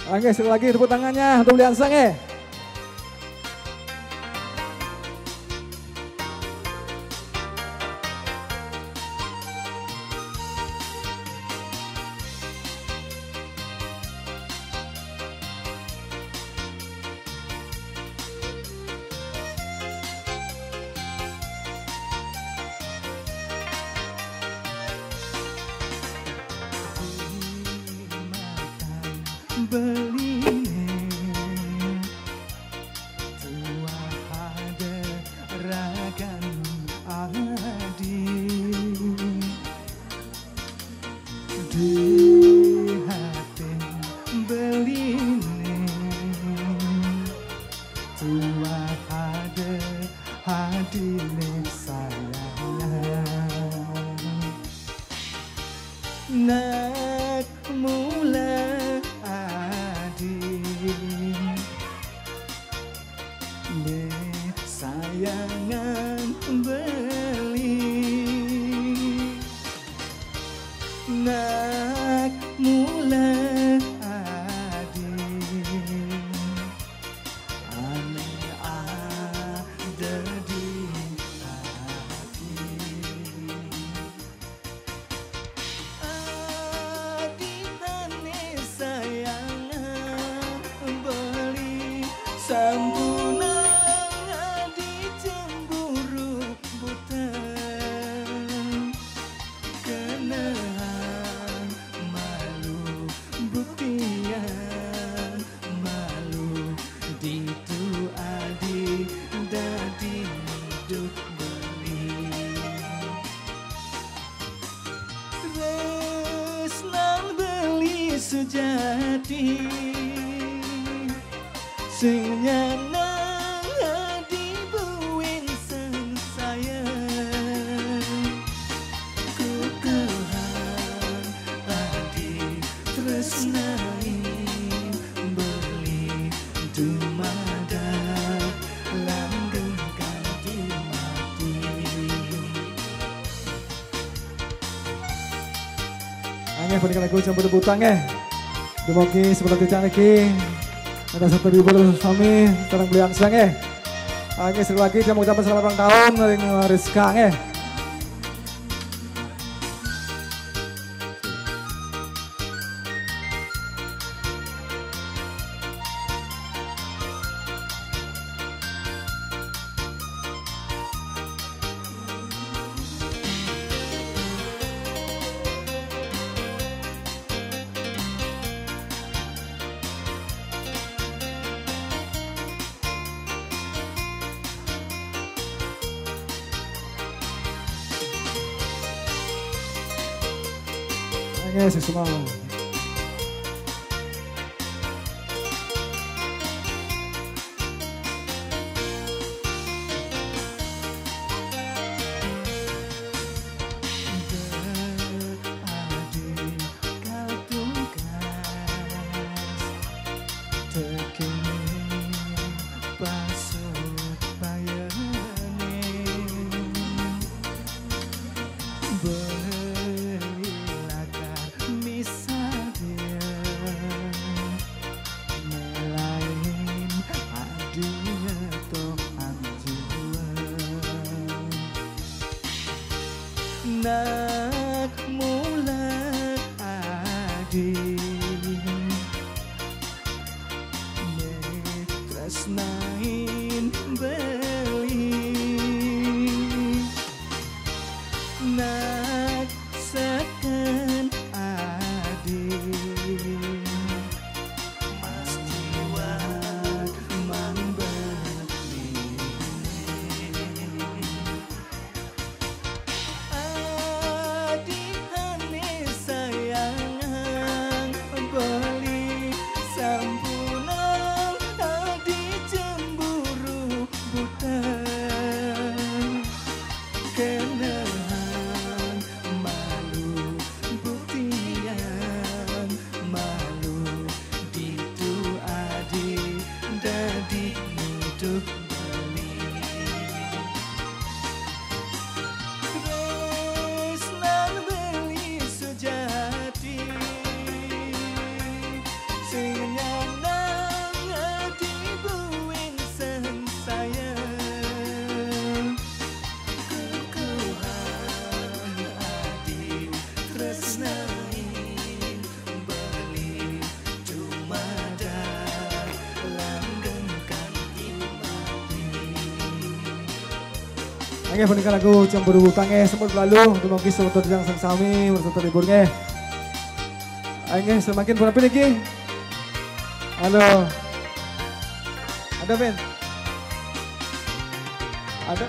Oke, sekali lagi tepuk tangannya untuk Lian Sang ya. Sejati sing nyeneng dibuin sayang kukuhan adi tresnai beli dumadak langgeng kanthi mati. Angin berikan lagu campur tebutang ya. Demoki seperti tiang lagi ada satu ribu suami sekarang beli angsang ya. Oke sekali lagi dia mengucapkan selamat ulang tahun dari Rizka ya. Oke, semua. Nak mula adi tresnain beli nak seken adi pasti wat membeli. Beli sampunang adi Oke, punika lagu campur butang sempat berlalu dumugi sebentar yang sang sami berserta libur nge. Oke, semakin berapa niki? Halo. Ada Ben? Ada?